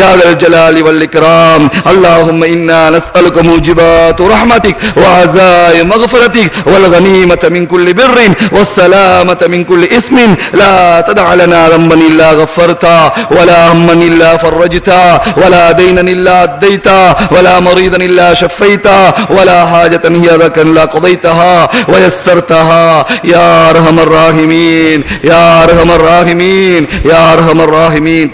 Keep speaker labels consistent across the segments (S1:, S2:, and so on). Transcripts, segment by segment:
S1: يا ذا الجلال والإكرام اللهم إنا نسألك موجبات رحمتك وعزائم مغفرتك والغنيمة من كل بر والسلامة من كل إثم لا تدع لنا ذنبا إلا غفرتا ولا هما إلا فرجتا ولا دينا إلا أديتا ولا مريضا إلا شفيتا ولا حاجة هي لك إلا قضيتها ويسرتها يا أرحم الراحمين يا أرحم الراحمين يا أرحم الراحمين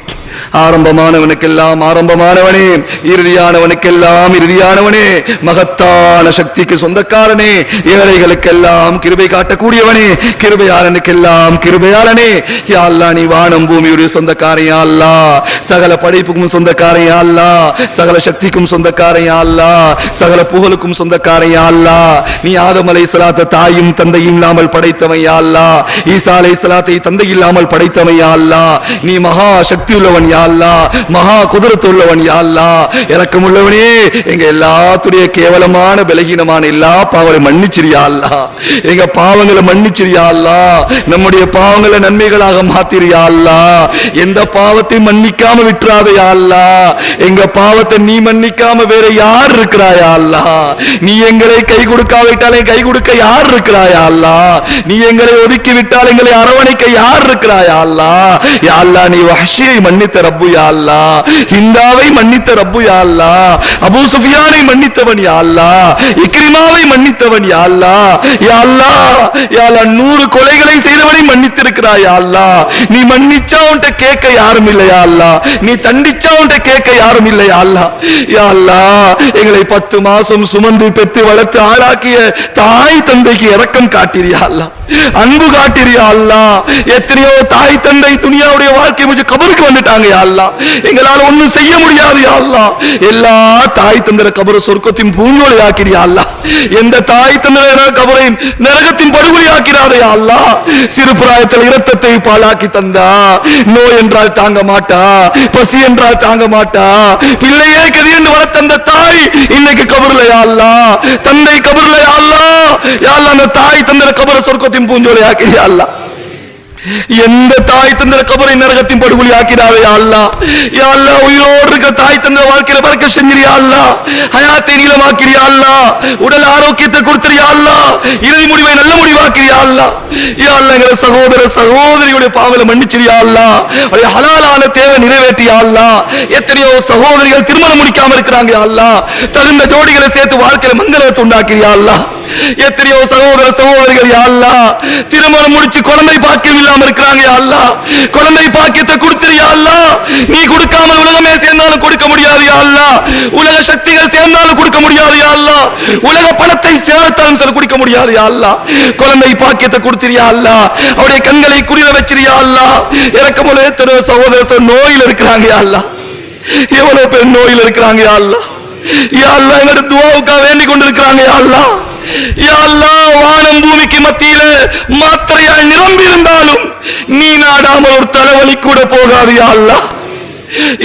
S1: ஆரம்பமானவனுக்கெல்லாம் ஆரம்பமானவனே, இறுதியானவனுக்கெல்லாம் இறுதியானவனே, மகத்தான சக்திக்கு சொந்தக்காரனே, ஏழைகளுக்கெல்லாம் கிருபை காட்டக்கூடியவனே, கிருபையாளனுக்கெல்லாம் கிருபையாளனே. யா அல்லாஹ், நீ வானம் பூமியுடைய சொந்தக்காரன் யா அல்லாஹ், சகல படைப்புக்கும் சொந்தக்காரன் யா அல்லாஹ், சகல சக்திக்கும் சொந்தக்காரன் யா அல்லாஹ், சகல புகழுக்கும் சொந்தக்காரன் யா அல்லாஹ். நீ ஆதம் அலைஹிஸ்ஸலாத்தை தாயும் தந்தையும் இல்லாமல் படைத்தவன் யா அல்லாஹ், ஈசா அலைஹிஸ்ஸலாத்தை தந்தை இல்லாமல் படைத்தவன் யா அல்லாஹ். நீ மகா சக்தி உள்ளவன் யா அல்லாஹ், மகா குதிரத்து உள்ளவன் யா அல்லாஹ், இரக்கம் உள்ளவனே. எங்க எல்லாத்துடைய கேவலமான பலகீனமான எல்லா பாவங்களை மன்னிச்சிரியா அல்லாஹ், எங்க பாவங்களை மன்னிச்சிரியா அல்லாஹ், நம்முடைய பாவங்களை நன்மைகளாக மாத்திரியா அல்லாஹ். எந்த பாவத்தை மன்னிக்காம விட்டுறாதே யா அல்லாஹ், எங்க பாவத்தை நீ மன்னிக்காம வேற யார் இருக்கிறாயா அல்லாஹ்? நீ எங்களை கை கொடுக்காவிட்டாலே கை கொடுக்க யார் இருக்கிறாயா அல்லாஹ்? நீ எங்களை ஒதுக்கி விட்டால் எங்களை அரவணைக்க யார் இருக்கிறாயா அல்லாஹ்? யா அல்லாஹ், நீ வஹ்ஷியை மன்னித்த ரப்பு யா அல்லாஹ், ஹிந்தாவை மன்னித்த ரப்பு யா அல்லாஹ், அபூ சுஃபியானை மன்னித்தவன் யா அல்லாஹ், இக்ரிமாவை மன்னித்தவன் யா அல்லாஹ். யா அல்லாஹ், யா அல்லாஹ், 100 கொலைகளை செய்தவனை மன்னித்திருக்கிறாய் யா அல்லாஹ். நீ மன்னிச்சா உன்கிட்ட கேட்க யாரும் இல்லை யா அல்லாஹ், நீ தண்டிச்சா உன்கிட்ட கேட்க யாரும் இல்லை யா அல்லாஹ். யா அல்லாஹ், எங்களை 10 மாசம் சுமந்து பெற்று வளர்த்து ஆளாக்கிய தாய் தந்தைக்கு இரக்கம் காட்டிரியா அல்லாஹ், அன்பு காட்டிரியா அல்லாஹ். எத்தனையோ தாய் தந்தை துனியாவுடைய வாழ்க்கை முடிச்சு கபருக்கு வந்துட்டாங்க யா அல்லாஹ், எங்களால ஒண்ணும் செய்ய முடியாது யா அல்லாஹ். எல்லா தாய் தந்தை கபரு சொர்க்கத்தின் பூஞ்சோலை ஆக்கிறியா அல்லாஹ், எந்த தாய் தந்தை கபரை நரகத்தின் படுகொலை ஆக்கிறாரே யா அல்லாஹ். சிறு பிராயத்தில் இரத்தத்தை பாலாக்கி தந்தா, நோய் என்றால் தாங்க மாட்டா, பசி என்றால் தாங்க மாட்டா, பிள்ளையே கதி என்று வளர்த்த அந்த தாய் இன்னைக்கு கபர்ல யா அல்லாஹ், தந்தை கபர்ல யா அல்லாஹ். யா அல்லாஹ், அந்த தாய் தந்தை கபர சொர்க்கத்தின் பூஞ்சோலை ஆக்கிறியா அல்லாஹ். எந்த தாய் தந்தை கபரை நரகத்தின் படுகொலை ஆக்கிறாரே யா அல்லாஹ். யா அல்லாஹ், உயிரோடு இருக்க தாய் தந்தை வாழ்க்கையில பறக்க செஞ்சிரியா அல்லாஹ், ஹயாத்தை நீளமாக்கிறியா அல்லாஹ், உடல் ஆரோக்கியத்தை கொடுத்திரியா அல்லாஹ், இறுதி முடிவை நல்ல முடிவாக்கிறியா அல்லாஹ். யா அல்லாஹ், எங்க சகோதர சகோதரியுடைய பாவங்களை மன்னிச்சிரியா அல்லாஹ், அவருடைய ஹலாலான தேவை நிறைவேற்றியா அல்லாஹ். எத்தனையோ சகோதரிகள் திருமணம் முடிக்காம இருக்கிறாங்க யா அல்லாஹ், தகுந்த ஜோடிகளை சேர்த்து வாழ்க்கையில மங்களத்தை உண்டாக்கிறியா அல்லாஹ். எத்தனையோ சகோதர சகோதரிகள் யா அல்லாஹ், திருமணம் முடிச்சு குழந்தை பாக்கியம் இல்லாம இருக்கிறாங்க யா அல்லாஹ், குழந்தை பாக்கியத்தை கொடுத்திரியா அல்லாஹ். நீ கொடுக்காமல் உலகமே சேர்ந்தாலும் கொடுக்க முடியாது யா அல்லாஹ், உலக சக்திகள் சேர்ந்தாலும் கொடுக்க முடியாது யா அல்லாஹ், உலக பணத்தை சேர்த்தாலும் சில கொடுக்க முடியாது யா அல்லாஹ். குழந்தை பாக்கியத்தை கொடுத்திரியா அல்லாஹ், அவருடைய கண்களை குளிர வச்சிரியா அல்லாஹ். இரக்கமுள்ள எத்தனையோ சகோதர நோயில் இருக்கிறாங்க யா அல்லாஹ், எவ்வளவு பேர் நோயில் இருக்கிறாங்க யா அல்லாஹ். யா அல்லாஹ், எங்களுடைய துஆவுக்காக வேண்டிக் கொண்டிருக்கிறாங்க யா அல்லாஹ். யா அல்லாஹ், வானம் பூமிக்கு மத்தியில மாத்திரையால் நிரம்பி இருந்தாலும் நீ நாடாமல் ஒரு தலைவலி கூட போகாது யா அல்லாஹ்.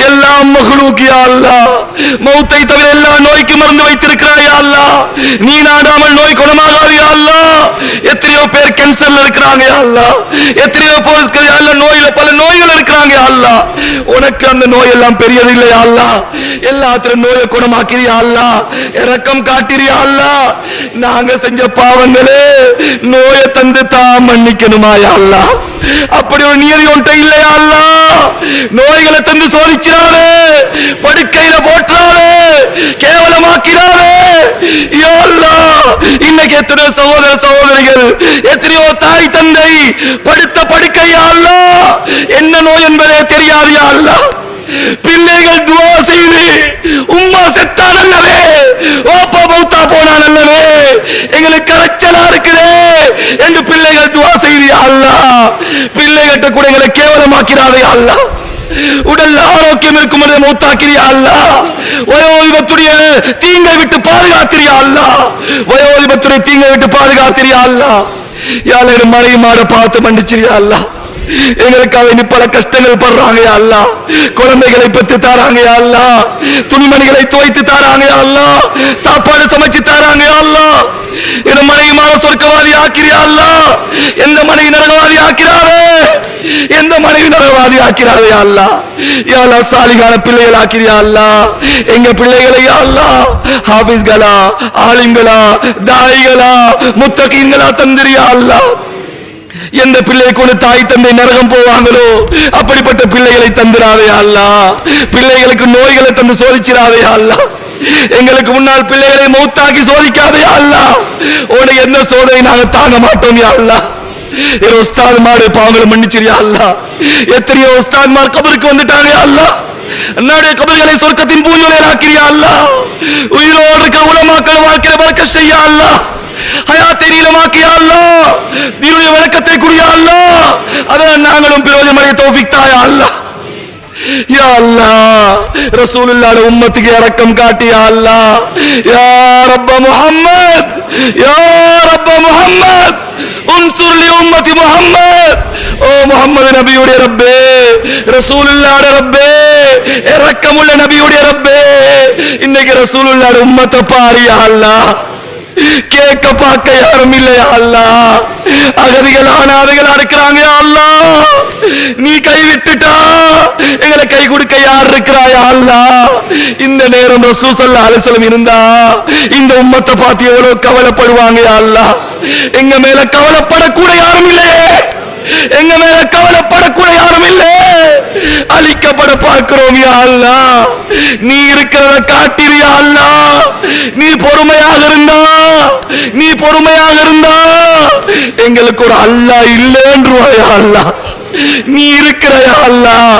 S1: எல்லாம் மஹ்லூக் யா அல்லாஹ், மௌத்தை தவிர எல்லா நோய்க்கு மருந்து வைத்திருக்கிறாய் யா அல்லாஹ். நீ நாடாமல் நோய் குணமாகாது யா அல்லாஹ். எத்தனையோ பேர் கேன்சர்ல இருக்கிறாங்க யா அல்லாஹ், எத்தனையோ பேர் யா அல்லாஹ் நோயில பல நோய்கள் இருக்கிறாங்க யா அல்லாஹ். உனக்கு அந்த நோய் எல்லாம் பெரியது இல்லை யா அல்லாஹ், எல்லாத்திலும் நோயை குணமாக்கிறியா அல்லாஹ், இரக்கம் காட்டிறியா அல்லாஹ். நாங்க செஞ்ச பாவங்களே நோயை தந்து தான் மன்னிக்கணுமா யா அல்லாஹ், அப்படி ஒரு நியதி ஒன்றை இல்லையா அல்லாஹ். நோய்களை தந்து சோதிச்சிராதே, படுக்கையில போற்றாதே, கேவலமாக்கிறாதே யா அல்லாஹ். இன்னைக்கு எத்தனையோ சகோதர சகோதரிகள், எத்தனையோ தாய் தந்தை படுத்த படுக்கை யா அல்லாஹ், என்ன நோய் என்பதே தெரியாது யா அல்லாஹ். பிள்ளைகள் துஆ செய்து உம்மா செத்தா நல்லவே, ஓப்பா மௌத்தா போனா நல்லவே, எங்களுக்கு கரைச்சலா இருக்குதே என்று பிள்ளைகள் துஆ செய்து யா அல்லாஹ். பிள்ளைகிட்ட கூட எங்களை கேவலமாக்கிறாதே யா அல்லாஹ். உடல் ஆரோக்கியம் இருக்கும் போதே மௌத்தாக்கிறியா அல்லாஹ். வயோதிபத்துடைய தீங்கை விட்டு பாதுகாத்திரியா அல்லாஹ், வயோதிபத்துடைய தீங்கை விட்டு பாதுகாத்திரியா அல்லாஹ். யா அல்லாஹ், மழை மாட பார்த்து மன்னிச்சிரியா அல்லாஹ். எங்களுக்காக பல கஷ்டங்கள் படுறாங்க யா அல்லாஹ். குழந்தைகளை பெற்று தாராங்க யா அல்லாஹ். துணிமணிகளை துவைத்து தாராங்க யா அல்லாஹ். சாப்பாடு சமைச்சு தாராங்க யா அல்லாஹ். என் மனைவிமார சொர்க்கவாதி ஆக்கிறியா அல்லாஹ். எந்த மனைவி நரகவாதி ஆக்கிறாரே, எந்த மனைவி நரகவாதி ஆக்கிறாரே யா அல்லாஹ். யா அல்லாஹ் சாலிகான பிள்ளைகள் ஆக்கிறியா அல்லாஹ். எங்க பிள்ளைகளை யா அல்லாஹ் ஹாஃபிஸ்களா, ஆலிம்களா, தாயிகளா, முத்தகீன்களா தந்திரியா அல்லாஹ். எந்த பிள்ளை கொண்டு தாய் தந்தை நரகம் போவாங்களோ அப்படிப்பட்ட பிள்ளைகளை தந்திராதே அல்லாஹ். பிள்ளைகளுக்கு நோய்களை தந்து சோதிச்சிராதே அல்லாஹ். எங்களுக்கு முன்னால் பிள்ளைகளை மௌத்தாக்கி சோதிக்காதே அல்லாஹ். உனக்கு எந்த சோதனை நாங்க தாங்க மாட்டோம் யா அல்லாஹ். உஸ்தாத்மாரு பாவங்களை மன்னிச்சிரியா அல்லாஹ். எத்தனையோ உஸ்தாத்மார் கபருக்கு வந்துட்டாங்க யா அல்லாஹ். அன்னாடைய கபர்களை சொர்க்கத்தின் பூஞ்சோலையில் ஆக்கிறியா அல்லாஹ். உயிரோடு இருக்கிற உலமாக்கள் வாழ்க்கையை பறக்கச் செய்ய அல்லாஹ். ஹயாத்தை நீளமாக்கியா அல்லாஹ். தீனுடைய விளக்கத்தை குடியா அல்லாஹ். அதான் நாங்களும் பிரயோஜனம் அடைய தௌஃபீக் தாயா அல்லாஹ். யா அல்லாஹ் ரசூலுல்லாஹ் உம்மத்துக்கு இரக்கம் காட்டியா அல்லாஹ். யா ரப்ப முஹம்மத், யா ரப்ப முஹம்மத் உன்சுர் லி உம்மத்தி முஹம்மத். ஓ முஹம்மது நபியுடைய ரப்பே, ரசூலுல்லாஹ் ரப்பே, இரக்கமுள்ள நபியுடைய ரப்பே, இன்னைக்கு ரசூலுல்லாஹ் உம்மத்தை பாரியா அல்லாஹ். கேட்க பார்க்க யாரும் இல்லையா அல்லாஹ். அகதிகள் அனாதைகள் இருக்கிறாங்க யா அல்லாஹ். நீ கைவிட்டுட்டா எங்களை கை கொடுக்க யார் இருக்கிறாயா அல்லாஹ். இந்த நேரம் ரசூல் ஸல்லல்லாஹு அலைஹி வஸல்லம் இருந்தா இந்த உம்மத்தை பார்த்து எவ்வளவு கவலைப்படுவாங்க யா அல்லாஹ். எங்க மேல கவலைப்படக்கூட யாரும் இல்லையே, எங்க மேல கவலைப்படக்கூட யாரும் இல்லை. அழிக்கப்பட பார்க்கிறோம் யா அல்லாஹ். நீ இருக்கிறத காட்டிறியா அல்லாஹ். நீ பொறுமையாக இருந்தா, நீ பொறுமையாக இருந்தா எங்களுக்கு ஒரு அல்லாஹ் இல்லைன்றுவாயா அல்லாஹ். நீ இருக்கிறயா அல்லாஹ்.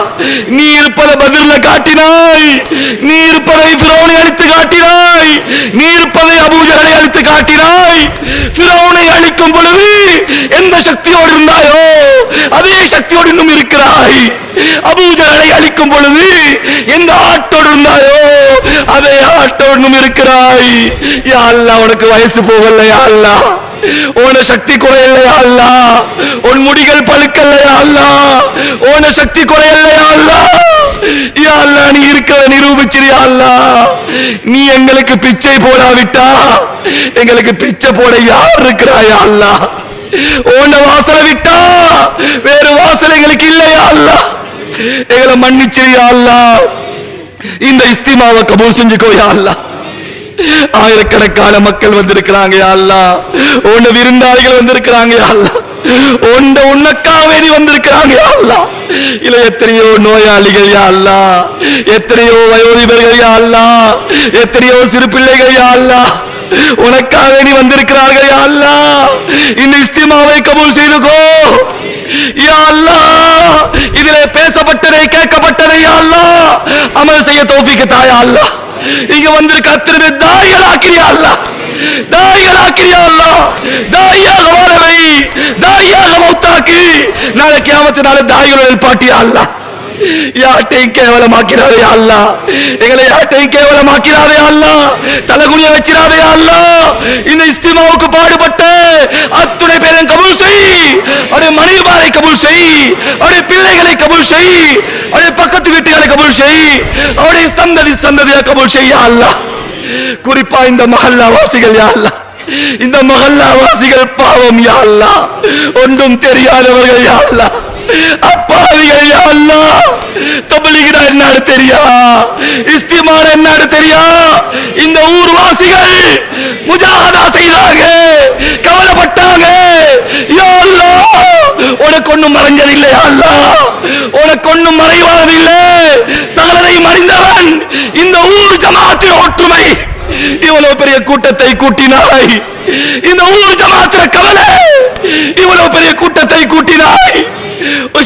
S1: நீ இருப்பதை பதில்ல காட்டினாய், நீ இருப்பதை ஃபிரௌனை அழித்து காட்டினாய், நீ இருப்பதை அபூஜஹலை அழித்து காட்டினாய். ஃபிரௌனை அழிக்கும் பொழுது எந்த சக்தியோடு இருந்தாயோ அதே சக்தியோடு இன்னும் இருக்கிறாய். அபூஜஹலை அழிக்கும் பொழுது எந்த ஆட்டோடு இருந்தாயோ அதே ஆட்டோடு இன்னும் இருக்கிறாய். யா அல்லாஹ் உனக்கு வயசு போகல யா அல்லாஹ். உன சக்தி குறையலையா அல்லாஹ். உன் முடிகள் பழுக்கலையா அல்லாஹ். உன சக்தி குறையலையா அல்லாஹ். யா அல்லாஹ் நீ இருக்கிறத நிரூபிச்சிரியா அல்லாஹ். நீ எங்களுக்கு பிச்சை போடாவிட்டா எங்களுக்கு பிச்சை போட யார் இருக்கிறாயா அல்லாஹ். உன்ன வாசலை விட்டா வேறு வாசல் எங்களுக்கு இல்லையா அல்லாஹ். எங்களை மன்னிச்சிரியா அல்லாஹ். இந்த இஸ்திமாவை கபூல் செஞ்சுக்கோ யா அல்லாஹ். ஆயிரக்கணக்கான மக்கள் வந்திருக்கிறாங்க யா அல்லாஹ். உன்ன விருந்தாளிகள் வந்திருக்கிறாங்க யா அல்லாஹ். உன்னக்காக வேண்டி வந்திருக்கிறாங்க யா அல்லாஹ். இல்ல எத்தனையோ நோயாளிகள் யா அல்லாஹ், எத்தனையோ வயோதிபர்கள் யா அல்லாஹ், எத்தனையோ சிறு பிள்ளைகள் யா அல்லாஹ் உனக்காக வேண்டி வந்திருக்கிறார்கள் யா அல்லாஹ். இந்த இஸ்திமாவை கபூல் செய்துக்கோ யா அல்லாஹ். இதிலே பேசப்பட்டதை கேட்கப்பட்டதை யா அல்லாஹ் அமல் செய்ய தௌஃபீக் தாயா அல்லாஹ். இங்க வந்திருக்க அத்தனை பேர் தாயிகள் ஆக்கிறியா அல்லாஹ். தாயிகள் ஆக்கிறியா அல்லாஹ். தாயாக வாழவை, தாயாக மௌத்தாக்கி நாளை கியாமத்து நாளை தாயிகளோட பாட்டியா அல்லாஹ். யாட்டையும் கேவலமாக்கிறாரே அல்லாஹ். எங்களை யாட்டையும் கேவலமாக்கிறாரே அல்லாஹ். தலகுனிய வச்சிராதே அல்லாஹ். இந்த இஸ்திமாவுக்கு பாடுபட்ட அத்துணை பேரையும் கபூல் செய். அவருடைய மனைவிமாரை கபூல் செய், அவருடைய பிள்ளைகளை கபூல் செய், அவருடைய பக்கத்து வீட்டுகளை கபூல் செய், அவருடைய சந்ததியை கபூல் செய் யா அல்லாஹ். குறிப்பா இந்த மஹல்லா வாசிகள் யா அல்லாஹ். இந்த மஹல்லா வாசிகள் பாவம் யா அல்லாஹ். ஒன்றும் தெரியாதவர்கள் யா அல்லாஹ். அப்பாவிகள் யா அல்லாஹ். தப்லீக்னா என்னன்னு தெரியா, இஸ்திமானா என்னன்னு தெரியா. இந்த ஊர்வாசிகள் முஜாஹதா செய்தாங்க, கவலைப்பட்டாங்க யா அல்லாஹ். உனக்கு ஒண்ணும் மறைஞ்சதில்லை யா அல்லாஹ். உனக்கு ஒண்ணும் மறைவானதில்லை. சகலதையும் அறிந்தவன். இந்த ஊர் ஜமாஅத்தின் ஒற்றுமை. இவ்வளவு பெரிய கூட்டத்தை கூட்டினாய். இந்த ஊர் ஜமாஅத்தின் கவலை. இவ்வளவு பெரிய கூட்டத்தை கூட்டினாய்.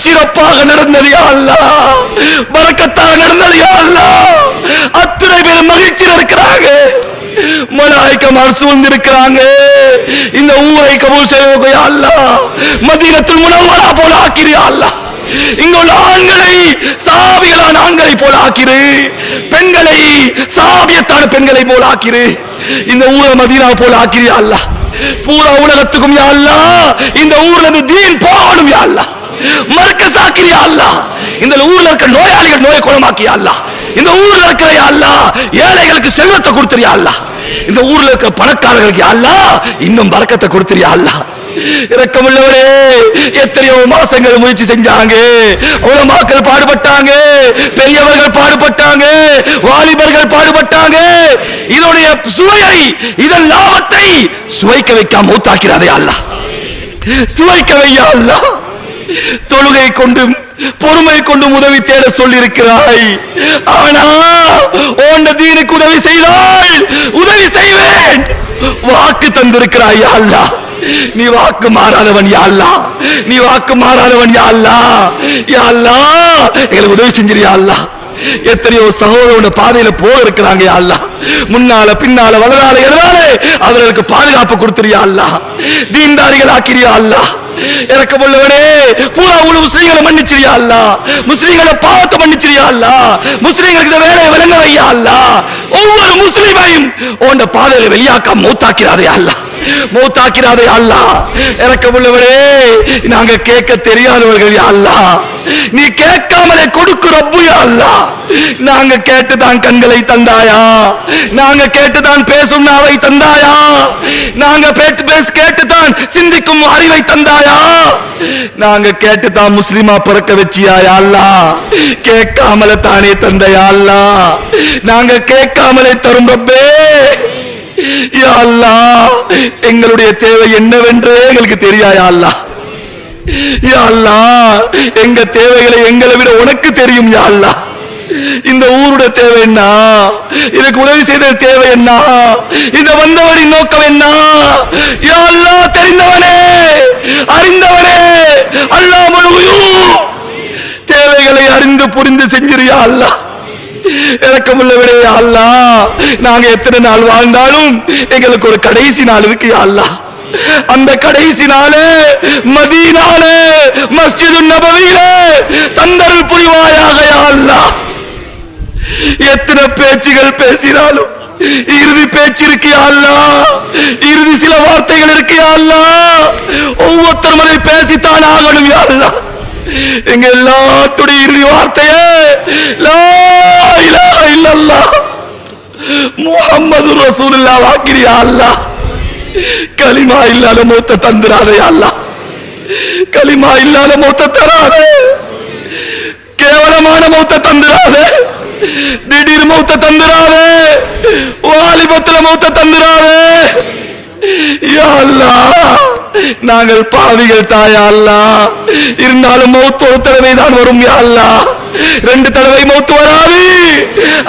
S1: சிறப்பாக நடந்தது யா அல்லாஹ். பரக்கத்தாக நடந்தது யா அல்லாஹ். அத்தனை பேர் மகிழ்ச்சியில் இருக்கிறாங்க. மலாயிகமார் சூழ்ந்திருக்கிறாங்க. இந்த ஊரை கபூல் செய்வோம் யா அல்லாஹ். மதீனத்துல் முனவ்வரா போல ஆக்கிறியா அல்லாஹ். இங்குள்ள ஆண்களை சாபிகளான ஆண்களை போல ஆக்கிரு, பெண்களை சாபியத்தான பெண்களை போல ஆக்கிரு. இந்த ஊரை மதீனா போல ஆக்கிறியா அல்லாஹ். பூரா உலகத்துக்கும் யா அல்லாஹ் இந்த ஊர்ல இருந்து தீன் போகணும் யா அல்லாஹ். மர்க்கஸ் ஆக்கிறியா அல்லாஹ். இந்த ஊர்ல இருக்க நோயாளிகள் நோயை குணமாக்கியா அல்லாஹ். இந்த ஊர்ல இருக்கிற யா அல்லாஹ் ஏழைகளுக்கு செல்வத்தை கொடுத்துறியா அல்லாஹ். இந்த ஊர்ல இருக்க பணக்காரர்களுக்கு யா அல்லாஹ் இன்னும் பரக்கத்தை கொடுத்துறியா அல்லாஹ். இரக்கமுள்ளவரே, எத்தனையோ மாசங்கள் முயற்சி செஞ்சாங்க, உலமாக்கள் பாடுபட்டாங்க, பெரியவர்கள் பாடுபட்டாங்க, வாலிபர்கள் பாடுபட்டாங்க. இதனுடைய சுவையை, இதன் லாபத்தை சுவைக்க வைக்காம மௌத்தாக்கிறாதே அல்லாஹ். சுவைக்க வையா அல்லாஹ். தொழுகை கொண்டும் பொறுமை கொண்டும் உதவி தேட சொல்லி இருக்கிறாய். ஆனா உன் தீனுக்கு உதவி செய்தால் உதவி செய்வேன் வாக்கு தந்திருக்கிறாய் யா அல்லாஹ். நீ வாக்கு மாறாதவன் யா அல்லாஹ். நீ வாக்கு மாறாதவன் யா அல்லாஹ். யா அல்லாஹ் எங்களுக்கு உதவி செஞ்சிரியா அல்லாஹ். எத்தனையோ சகோதரனோட பாதையில போக இருக்கிறாங்க யா அல்லாஹ். முன்னால பின்னால வலதால எதனால அவர்களுக்கு பாதுகாப்பு கொடுத்துறியா அல்லாஹ். தீன்தாரிகள் ஆக்கிறியா அல்லாஹ். இரக்கமுள்ளவனே, பூரா உள்ள முஸ்லிம்களை மன்னிச்சிரியா அல்லாஹ். முஸ்லிம்களை பாவத்தை மன்னிச்சிரியா அல்லாஹ். முஸ்லிம்களுக்கு இந்த வேலையை விளங்க வையா அல்லாஹ். ஒவ்வொரு முஸ்லிமையும் உன் பாதையில வெளியாக்க மௌத்தாக்கிறாதே அல்லாஹ். மௌத்தாக்கிறாதே அல்லாஹ். இரக்கமுள்ளவனே, நாங்க கேட்க தெரியாதவர்கள் யா அல்லாஹ். நீ கேட்காமலே கொடுக்கு ரப்பு யா அல்லாஹ். நாங்க கேட்டுதான் கண்களை தந்தாயா, நாங்க கேட்டுதான் பேசும் நாவை தந்தாயா, நாங்க கேட்டுதான் சிந்திக்கும் அறிவை தந்தாயா, நாங்க கேட்டுதான் முஸ்லிமா பிறக்க வச்சியா யா அல்லாஹ். கேட்காமலே தானே தந்தையா அல்லாஹ். நாங்க கேட்காமலே தரும் ரப்பே யா அல்லாஹ். எங்களுடைய தேவை என்னவென்றே எங்களுக்கு தெரியாயா அல்லாஹ். யா அல்லாஹ், எங்க தேவைகளை எங்களை விட உனக்கு தெரியும் யா அல்லாஹ். இந்த ஊருடைய தேவை என்ன, இதுக்கு உதவி செய்த தேவை என்ன, இந்த வந்தவரின் நோக்கம் என்ன, யா அல்லாஹ் தெரிந்தவனே அறிந்தவனே அல்லாஹ் முழுமையும் தேவைகளை அறிந்து புரிந்து செஞ்சிரியா அல்லாஹ். இரக்கமுள்ளவரே யா அல்லாஹ், நாங்க எத்தனை நாள் வாழ்ந்தாலும் எங்களுக்கு ஒரு கடைசி நாள் இருக்கு யா அல்லாஹ். அந்த கடைசி நாளே மதீனாலே மஸ்ஜிது நபவியிலே தந்தருள் புரிவாயாக யா அல்லாஹ். எத்தனை பேச்சுகள் பேசினாலும் இறுதி பேச்சு இருக்கு யா அல்லாஹ். இறுதி சில வார்த்தைகள் இருக்கு யா அல்லாஹ். ஒவ்வொருத்தரும் அதை பேசித்தான் ஆகணும் யா அல்லாஹ். எங்க எல்லாத்துடைய இறுதி வார்த்தையே லா இலாஹ இல்லல்லாஹ் முஹம்மது ரசூலுல்லாஹ் ஆக்கிறியா அல்லாஹ். கலிமா இல்லாத மௌத்த தந்துராதே அல்லாஹ். கலிமா இல்லாத மௌத்த தராதே, கேவலமான மௌத்த தந்துராதே, திடீர் மௌத்த தந்துராதே, வாலிபத்துல மௌத்த தந்துராதே யா அல்லாஹ். நாங்கள் பாவிகள் தாயா அல்லாஹ். இருந்தாலும் மௌத் ஒரு தடவை தான் வரும் யா அல்லாஹ். 2 தடவை மௌத் வராது.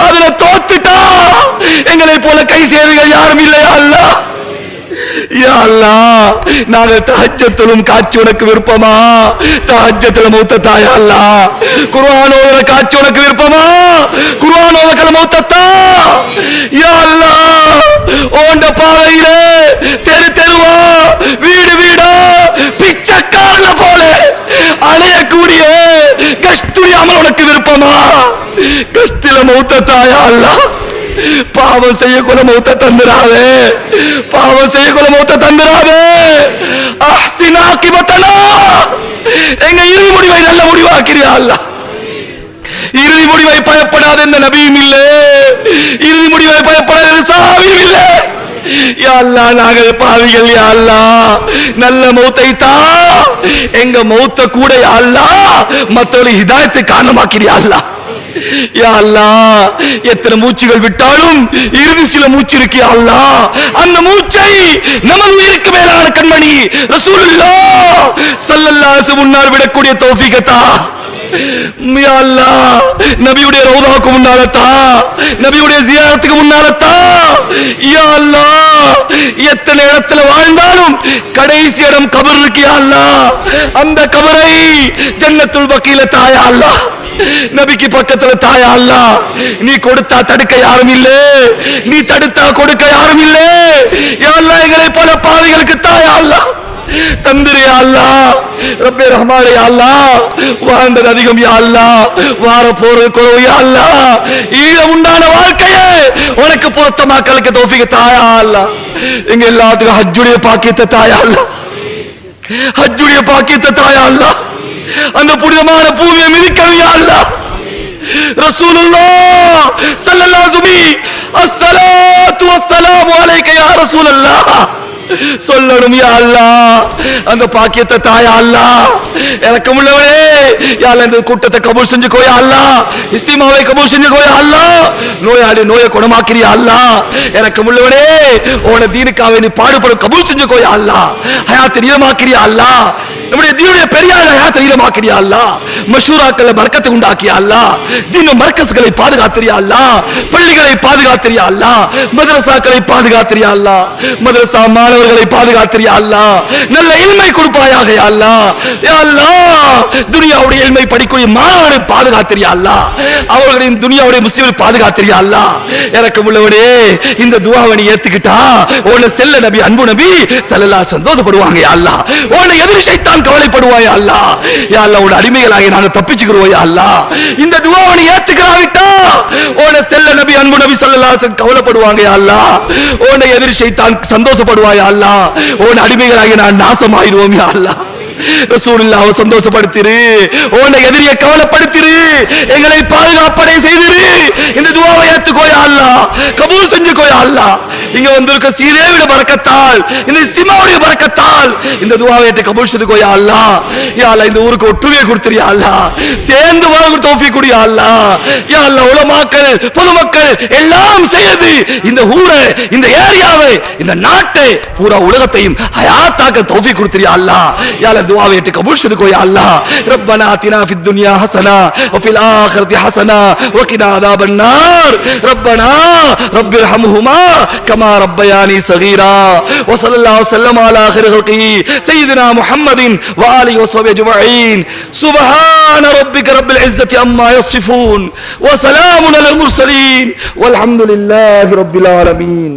S1: அதுல தோத்துட்டா எங்களை போல கை சேவைகள் யாரும் இல்லையா அல்லாஹ். யா அல்லாஹ், நாங்கள் தஹஜ்ஜத்துலும் காட்சி உனக்கு விருப்பமா? தஹஜ்ஜத்துல மௌத்த தாயா அல்லாஹ். குர்ஆன் ஓதுற காட்சி உனக்கு விருப்பமா? குர்ஆன் ஓதுற மௌத்த தா யா அல்லாஹ். ஓண்ட பாதையிலே தெரு தெருவா வீடு வீடா பிச்சைக்காரன போல அலையக்கூடிய கஸ்தூரி அமல் உனக்கு விருப்பமா? கஸ்தில மௌத்த தாயா அல்லாஹ். பாவம் செய்யக்கூட மௌத்த தந்துராதே, பாவம் செய்யக்கூட மௌத்த தந்துராதே. அஹ்சின் ஆகிபத்தனா, எங்க இறுதி முடிவை நல்ல முடிவாக்கிறியா அல்லாஹ். இறுதி முடிவை பயப்படாத இந்த நபியும் இல்லை, இறுதி முடிவை பயப்படாத சஹாபியும் இல்லை. யா அல்லாஹ், நாங்கள் பாவிகள் யா அல்லாஹ். நல்ல மௌத்தை தா. எங்க மௌத்த கூட யா அல்லாஹ் மத்தவளை ஹிதாயத்தை காரணமாக்கிறியா அல்லாஹ். யா அல்லாஹ், எத்தனை மூச்சுகள் விட்டாலும் இறுதி சில மூச்சு இருக்கு யா அல்லாஹ். அந்த மூச்சை நமது உயிருக்கு மேலான கண்மணி ரசூலுல்லாஹ் ஸல்லல்லாஹு அலைஹி முன்னால் விடக்கூடிய தௌஃபீகத்தா யா அல்லாஹ். நபியுடைய ரௌதாவுக்கு முன்னாலத்தா, நபியுடைய ஜியாரத்துக்கு முன்னாலத்தா யா அல்லாஹ். எத்தனை இடத்துல வாழ்ந்தாலும் கடைசி இடம் கபர் இருக்கு யா அல்லாஹ். அந்த கபரை ஜன்னத்துல் பக்கீல தாயா அல்லாஹ். நபிக்கு பக்கத்துல தாயா அல்லாஹ். நீ கொடுத்தா தடுக்க யாரும் இல்லை, நீ தடுத்தா கொடுக்க யாரும் இல்லை யா அல்லாஹ். எங்களை போல பாவிகளுக்கு தாயா அல்லாஹ் தந்திரு யா அல்லாஹ். ரப்பே ரஹ்மானே யா அல்லாஹ். வாழ்ந்தது அதிகம் யா அல்லாஹ், வார போறது குறைவு யா அல்லாஹ். ஈழ உண்டான வாழ்க்கையே உனக்கு பொருத்தமாக்கலுக்கு தௌஃபீக் தாயா அல்லாஹ். எங்க எல்லாத்துக்கும் ஹஜ்ஜுடைய பாக்கியத்தை தாயா அல்லாஹ். ஹஜ்ஜுடைய பாக்கியத்தை தாயா அல்லாஹ். அந்த புனிதமான பூமியை மிதிக்கணும் யா அல்லாஹ். ரசூலுல்லாஹ் ஸல்லல்லாஹு அலைஹி வஸல்லம் அஸ்ஸலாத்து வஸ்ஸலாமு அலைக யா ரசூலல்லாஹ் சொல்லணும் யா அல்லாஹ். அந்த பாக்கியத்தை தாயா அல்லாஹ். இரக்கமுள்ளவனே யா அல்லாஹ், இந்த கூட்டத்தை கபூல் செஞ்சுக்கோ யா அல்லாஹ். இஸ்திமாவை கபூல் செஞ்சுக்கோ யா அல்லாஹ். நோயாளி நோயை குணமாக்கிறியா அல்லாஹ். இரக்கமுள்ளவனே உன தீனுக்காக நீ பாடுபடும் கபூல் செஞ்சுக்கோ யா அல்லாஹ். ஹயாத்தை நீளமாக்கிறியா அல்லாஹ். நம்முடைய தீனுடைய பெரியார் ஹயாத்தை நீளமாக்கிறியா அல்லாஹ். மஷூராக்கள பரக்கத்தை உண்டாக்கியா அல்லாஹ். தீன மர்கஸ்களை பாதுகாத்திரியா அல்லாஹ். பள்ளிகளை பாதுகாத்திரியா அல்லாஹ். மதரசாக்களை பாதுகாத்திரியா அல்லாஹ். மதரசா மாணவர்களை பாதுகாத்திரியா அல்லாஹ். நல்ல இல்மை கொடுப்பாயாக யா அல்லாஹ். யா அல்லாஹ், துனியாவுடைய இல்மை படிக்கக்கூடிய மாணவர்களை பாதுகாத்திரியா அல்லாஹ். அவர்களின் துனியாவுடைய முஸ்லிம்களை பாதுகாத்திரியா அல்லாஹ். இரக்கமுள்ளவனே இந்த துஆவை நீ ஏத்துக்கிட்டா உன்னை செல்ல நபி அன்பு நபி ஸல்லல்லாஹு சந்தோஷப்படுவாங்க யா அல்லாஹ். உன்னை எதிரி ஷைத்தான் கவலைப்படுவாயா அல்லாஹ். யா அல்லாஹ், உன் அடிமைகளாகி நாங்க தப்பிச்சுக்கிறோம் யா அல்லாஹ். இந்த துஆவை நீ ஏத்துக்கறாவிட்டா உன்னை செல்ல நபி அன்பு நபி ஸல்லல்லாஹு அலைஹி கவலைப்படுவாங்க யா அல்லாஹ். உன்னை எதிரி ஷைத்தான் சந்தோஷப்படுவாயா அல்லாஹ். உன் அடிமைகளாகி நான் நாசமாயிடுவோம் யா அல்லாஹ். ரசூலுல்லாஹ்வை சந்தோஷப்படுத்திரு, உன்னை எதிரியை கவலைப்படுத்திரு, எங்களை பாதுகாப்படை செய்திரு. இந்த துஆவை ஏத்துக்கோ யா அல்லாஹ், கபூல் செஞ்சுக்கோ யா அல்லாஹ். இங்க வந்திருக்க சீதேவிட பரக்கத்தால், இந்த இஸ்திமாவுடைய பரக்கத்தால் இந்த துஆவை ஏத்து கபூல் செஞ்சுக்கோ யா அல்லாஹ். யா அல்லாஹ், இந்த ஊருக்கு ஒற்றுமையை கொடுத்திரு யா அல்லாஹ். சேர்ந்து வாழ தௌஃபீக் கொடு யா அல்லாஹ். யா அல்லாஹ், உலமாக்கள் பொதுமக்கள் எல்லாம் செய்து இந்த ஊரை, இந்த ஏரியாவை, இந்த நாட்டை, பூரா உலகத்தையும் ஹயாத்தாக்க தௌஃபீக் கொடுத்திரு யா அல்லாஹ். யா அல்லாஹ், दुआवे कबूल शुरू को या अल्लाह. रब्बना आतिना फिद दुनिया हसना व फिल आखिरति हसना व किना अज़ाबन नार. रब्बना रब्बिरहमहुमा कमा रब्बयानी सगीरा. व सल्लल्लाहु वसल्लम अला खैरि खल्क़िही सय्यिदिना मुहम्मदिन व आलिहि व सहबिहि अजमईन. सुब्हान रब्बिक रब्बिल इज्जति अम्मा यसिफून व सलामुन अलल मुरसलीन वल्हम्दुलिल्लाहि रब्बिल आलमीन.